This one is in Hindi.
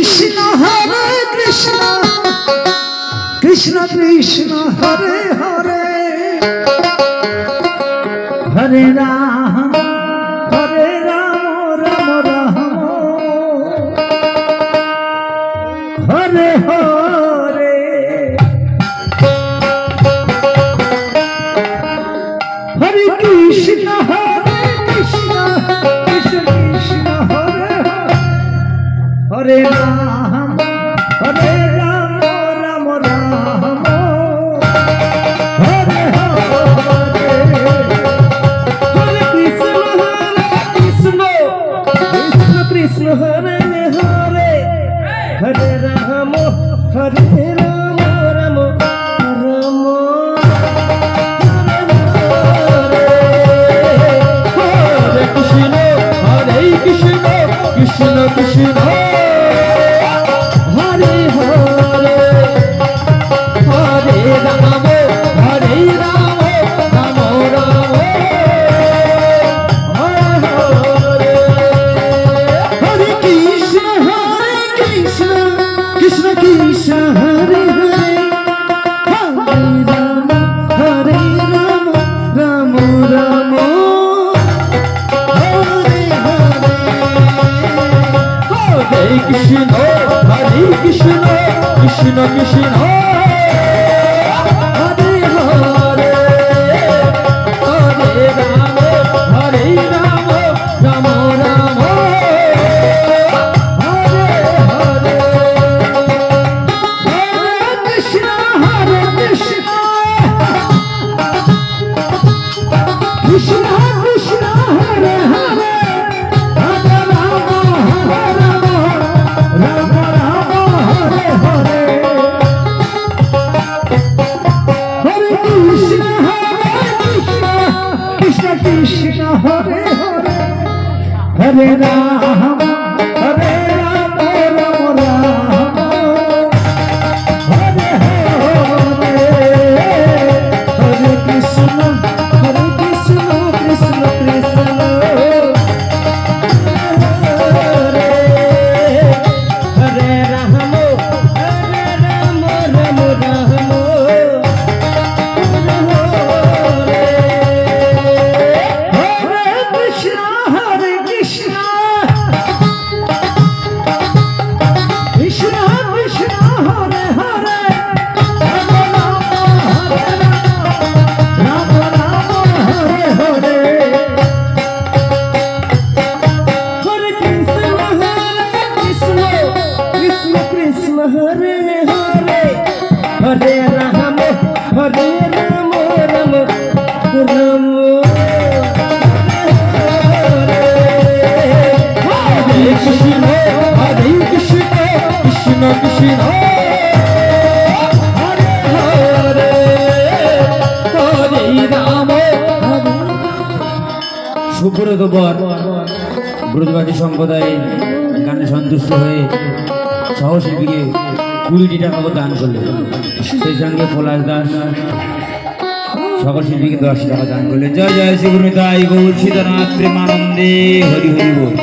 कृष्ण हरे कृष्ण कृष्ण कृष्ण हरे हरे हरे राम राम राम हरे हरे हरे कृष्ण कृष्ण कृष्ण हरे हरे राम राम राम हरे हरे हरे कृष्ण कृष्ण कृष्ण हरे हरे हरे राम राम राम हरे कृष्ण कृष्ण कृष्ण हरे हरे हरे राम राम राम हरे हरे कृष्ण कृष्ण कृष्ण हरे हरे हरे राम राम राम हरे हरे हरे कृष्ण कृष्ण कृष्ण हरे हरे हरे राम राम राम हरे हरे हरे कृष्ण कृष्ण कृष्ण हरे हरे हरे राम हरे हरे हरे कृष्ण कृष्ण हरे हरे हरे राम राम राम हरे हरे हरे कृष्ण कृष्ण कृष्ण हरे हरे राम राम राम हरे कृष्ण कृष्ण कृष्ण हरे हरे राम हरे हरे हरे कृष्ण कृष्ण कृष्ण हरे हरे हरे राम राम राम हरे कृष्ण कृष्ण कृष्ण हरे हरे हरे राम সুব্রত বর ব্রজবাসী সম্প্রদায় গানে সন্তুষ্ট হয়ে সহশিল্পীকে 20টি টাকা দান করলেন। সেই সঙ্গে পলাশ দাস সকল শিল্পীকে 10 টাকা দান করলেন। জয় জয় শ্রী গুরু নিতাই গৌর সীতানাথ প্রেমানন্দে হরি হরি বল।